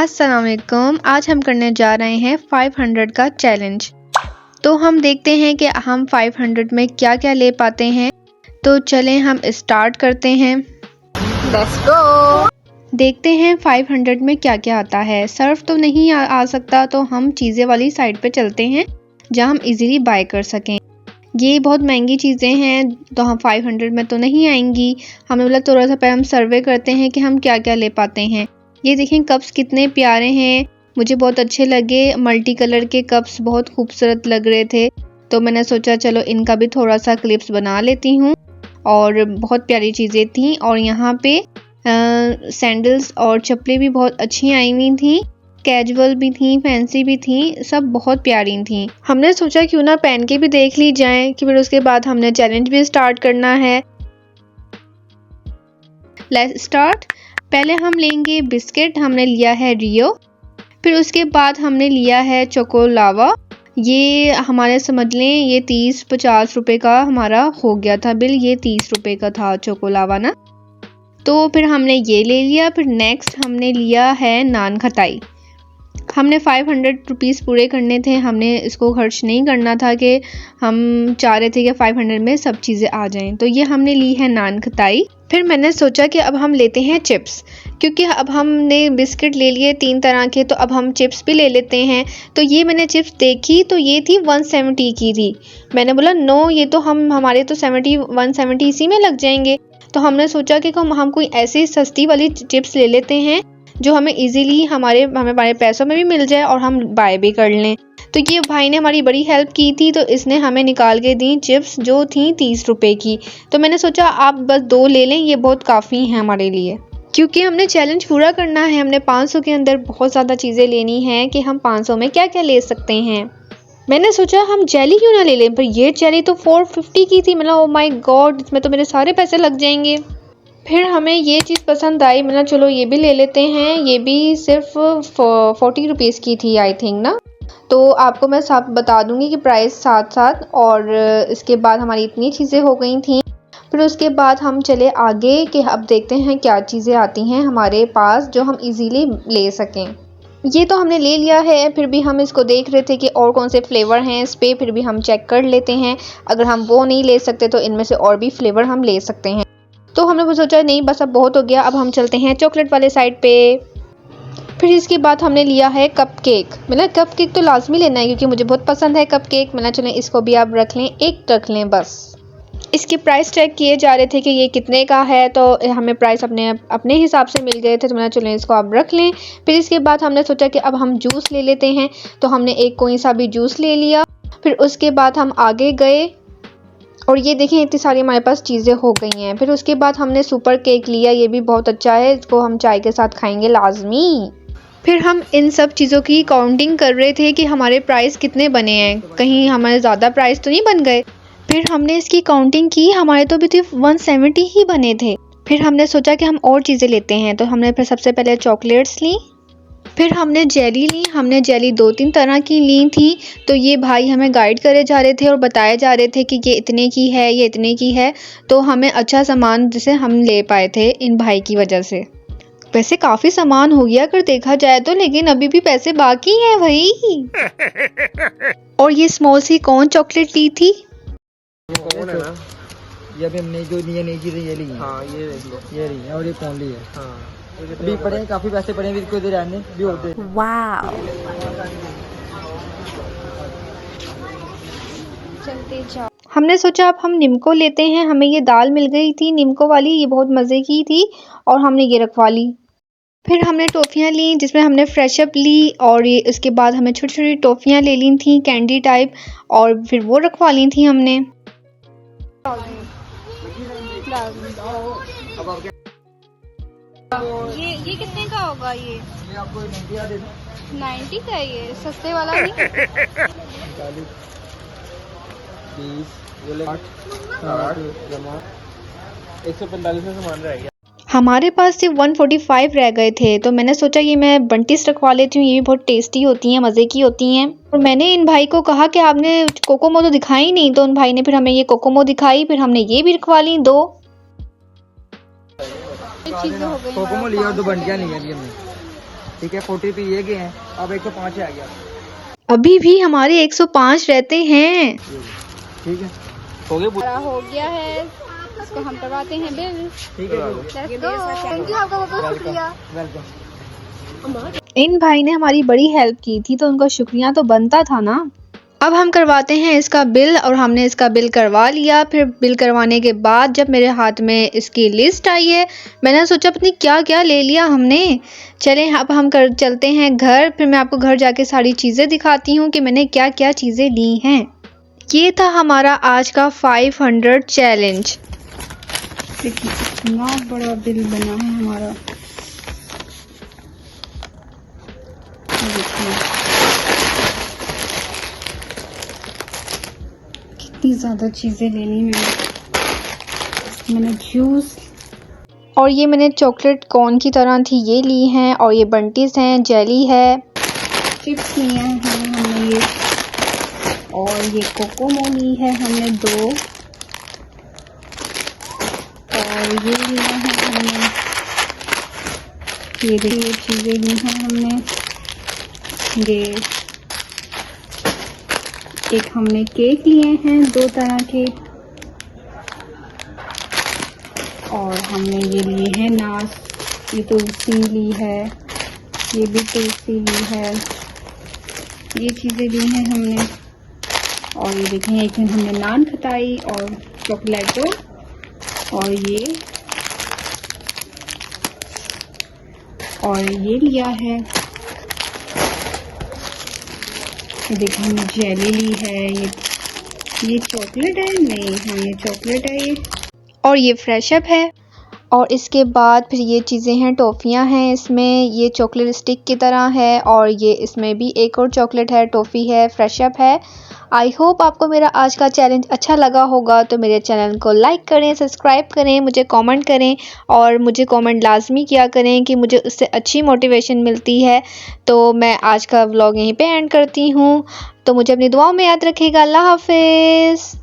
अस्सलाम वालेकुम। आज हम करने जा रहे हैं 500 का चैलेंज। तो हम देखते हैं कि हम 500 में क्या क्या ले पाते हैं। तो चलें हम स्टार्ट करते हैं। Let's go. देखते हैं 500 में क्या क्या आता है। सर्फ तो नहीं आ सकता, तो हम चीज़ें वाली साइड पे चलते हैं जहां हम इजीली बाय कर सकें। ये बहुत महंगी चीज़ें हैं तो हम 500 में तो नहीं आएंगी। हमें बोला थोड़ा सा पहले हम सर्वे करते हैं कि हम क्या क्या ले पाते हैं। ये देखें कप्स कितने प्यारे हैं, मुझे बहुत अच्छे लगे। मल्टी कलर के कप्स बहुत खूबसूरत लग रहे थे, तो मैंने सोचा चलो इनका भी थोड़ा सा क्लिप्स बना लेती हूँ। और बहुत प्यारी चीज़ें थी। और यहाँ पे सैंडल्स और चप्पलें भी बहुत अच्छी आई हुई थी, कैजुअल भी थी, फैंसी भी थी, सब बहुत प्यारी थी। हमने सोचा क्यों ना पहन के भी देख ली जाए कि फिर उसके बाद हमने चैलेंज भी स्टार्ट करना है। Let's start. पहले हम लेंगे बिस्किट, हमने लिया है रियो। फिर उसके बाद हमने लिया है चोको लावा। ये हमारे समझ लें ये 30-50 रुपए का हमारा हो गया था बिल। ये 30 रुपए का था चोको लावा ना। तो फिर हमने ये ले लिया। फिर नेक्स्ट हमने लिया है नान खटाई। हमने 500 रुपीज़ पूरे करने थे, हमने इसको खर्च नहीं करना था कि हम चाह रहे थे कि 500 में सब चीज़ें आ जाएं। तो ये हमने ली है नान खटाई। फिर मैंने सोचा कि अब हम लेते हैं चिप्स, क्योंकि अब हमने बिस्किट ले लिए 3 तरह के, तो अब हम चिप्स भी ले लेते हैं। तो ये मैंने चिप्स देखी तो ये थी 170 की थी। मैंने बोला नो, ये तो हमारे तो 170 इसी में लग जाएंगे। तो हमने सोचा कि हम कोई ऐसी सस्ती वाली चिप्स ले लेते हैं जो हमें इजीली हमारे पैसों में भी मिल जाए और हम बाय भी कर लें। तो ये भाई ने हमारी बड़ी हेल्प की थी, तो इसने हमें निकाल के दी चिप्स जो थी 30 रुपए की। तो मैंने सोचा आप बस 2 ले लें, ये बहुत काफ़ी है हमारे लिए, क्योंकि हमने चैलेंज पूरा करना है। हमने 500 के अंदर बहुत ज़्यादा चीज़ें लेनी हैं कि हम 500 में क्या क्या ले सकते हैं। मैंने सोचा हम जेली क्यों ना ले लें, पर ये जेली तो 450 की थी। मतलब ओ माय गॉड, इसमें तो मेरे सारे पैसे लग जाएंगे। फिर हमें ये चीज़ पसंद आई, मतलब चलो ये भी ले लेते हैं। ये भी सिर्फ 40 रुपीज़ की थी आई थिंक ना। तो आपको मैं साथ बता दूंगी कि प्राइस साथ साथ। और इसके बाद हमारी इतनी चीज़ें हो गई थी। फिर उसके बाद हम चले आगे कि अब देखते हैं क्या चीज़ें आती हैं हमारे पास जो हम इजीली ले सकें। ये तो हमने ले लिया है, फिर भी हम इसको देख रहे थे कि और कौन से फ्लेवर हैं इस पे। फिर भी हम चेक कर लेते हैं, अगर हम वो नहीं ले सकते तो इनमें से और भी फ्लेवर हम ले सकते हैं। तो हमने सोचा नहीं बस अब बहुत हो गया, अब हम चलते हैं चॉकलेट वाले साइड पे। फिर इसके बाद हमने लिया है कप केक। मतलब कप केक तो लाजमी लेना है क्योंकि मुझे बहुत पसंद है कप केक। मतलब चलें इसको भी आप रख लें, एक रख लें बस। इसके प्राइस चेक किए जा रहे थे कि ये कितने का है, तो हमें प्राइस अपने हिसाब से मिल गए थे। तो मैंने चलें इसको आप रख लें। फिर इसके बाद हमने सोचा कि अब हम जूस ले लेते हैं, तो हमने एक कोई सा भी जूस ले लिया। फिर उसके बाद हम आगे गए और ये देखें इतनी सारी हमारे पास चीज़ें हो गई हैं। फिर उसके बाद हमने सुपर केक लिया, ये भी बहुत अच्छा है, इसको हम चाय के साथ खाएंगे लाजमी। फिर हम इन सब चीज़ों की काउंटिंग कर रहे थे कि हमारे प्राइस कितने बने हैं, कहीं हमारे ज़्यादा प्राइस तो नहीं बन गए। फिर हमने इसकी काउंटिंग की, हमारे तो भी सिर्फ 170 ही बने थे। फिर हमने सोचा कि हम और चीज़ें लेते हैं, तो हमने फिर सबसे पहले चॉकलेट्स ली। फिर हमने जेली ली। हमने जेली 2-3 तरह की ली थी। तो ये भाई हमें गाइड करे जा रहे थे और बताए जा रहे थे कि ये इतने की है, ये इतने की है। तो हमें अच्छा सामान जिसे हम ले पाए थे इन भाई की वजह से। वैसे काफ़ी सामान हो गया अगर देखा जाए तो, लेकिन अभी भी पैसे बाकी हैं भाई। और ये स्मॉल सी कौन चॉकलेट ली थी? कौन है ना, ये अभी हमने जो नई चीज़ें ये ली हैं। हाँ ये देख लो, ये रही है और ये कौन ली है। हाँ अभी पड़े हैं, काफ़ी पैसे पड़े हैं, भी कोई रहने भी होते हैं। वाओ। चलते जाओ। हमने सोचा अब हम निम्को लेते हैं। हमें ये दाल मिल गई थी निम्को वाली, ये बहुत मज़े की थी और हमने ये रखवा ली। फिर हमने टॉफ़ियाँ ली जिसमें हमने फ्रेश अप ली, और ये उसके बाद हमें छोटी छोटी टॉफ़ियाँ ले ली थी कैंडी टाइप, और फिर वो रखवा ली थी हमने। ये कितने का होगा? ये आपको 90 का है, ये सस्ते वाला नहीं। 145 में सामान रहेगा। हमारे पास सिर्फ 145 रह गए थे, तो मैंने सोचा ये मैं बंटिस रखवा लेती हूँ, ये भी बहुत टेस्टी होती हैं, मज़े की होती हैं। और मैंने इन भाई को कहा कि आपने कोकोमो तो दिखाई नहीं, तो उन भाई ने फिर हमें ये कोकोमो दिखाई। फिर हमने ये भी रखवा ली 2 चीज़ें हो गई। कोकोमो लिया और 2 बंटियाँ ली हैं हमने। ठीक है 40 पे ये गए हैं, अब 105 आ गया। अभी भी हमारे 105 रहते हैं। ठीक है हो गया है, इसको हम करवाते हैं बिल। ठीक है थैंक यू, आपका बहुत शुक्रिया। वेलकम। इन भाई ने हमारी बड़ी हेल्प की थी तो उनका शुक्रिया तो बनता था ना। अब हम करवाते हैं इसका बिल और हमने इसका बिल करवा लिया। फिर बिल करवाने के बाद जब मेरे हाथ में इसकी लिस्ट आई है, मैंने सोचा पत्नी क्या क्या ले लिया हमने। चलें अब हम चलते हैं घर। फिर मैं आपको घर जाके सारी चीज़ें दिखाती हूँ कि मैंने क्या क्या चीज़ें ली हैं। ये था हमारा आज का 500 चैलेंज। देखिए इतना बड़ा बिल बना है हमारा। कितनी ज़्यादा चीज़ें लेनी मैंने जूस और ये मैंने चॉकलेट कॉर्न की तरह थी ये ली हैं। और ये बंटीज हैं, जेली है, चिप्स लिए हैं हमने ये, और ये कोकोमो ली है हमने 2, और ये लिया है हमने, ये देखिए चीज़ें ली हैं हमने। ये एक हमने केक लिए हैं 2 तरह के, और हमने ये लिए हैं नाश, ये तुलसी ली है, ये भी तुलसी ली है, ये चीज़ें ली हैं हमने। और ये देखें एक दिन हमने नान खटाई और चॉकलेटो, और ये लिया है, ये देखें हमने जेली ली है। ये चॉकलेट है, नहीं हाँ ये चॉकलेट है ये, और ये फ्रेश अप है। और इसके बाद फिर ये चीज़ें हैं, टॉफ़ियाँ हैं इसमें, ये चॉकलेट स्टिक की तरह है। और ये इसमें भी एक और चॉकलेट है, टॉफ़ी है, फ्रेश अप है। आई होप आपको मेरा आज का चैलेंज अच्छा लगा होगा। तो मेरे चैनल को लाइक करें, सब्सक्राइब करें, मुझे कमेंट करें, और मुझे कमेंट लाजमी किया करें कि मुझे उससे अच्छी मोटिवेशन मिलती है। तो मैं आज का व्लॉग यहीं पे एंड करती हूँ। तो मुझे अपनी दुआओं में याद रखिएगा। अल्लाह हाफिज़।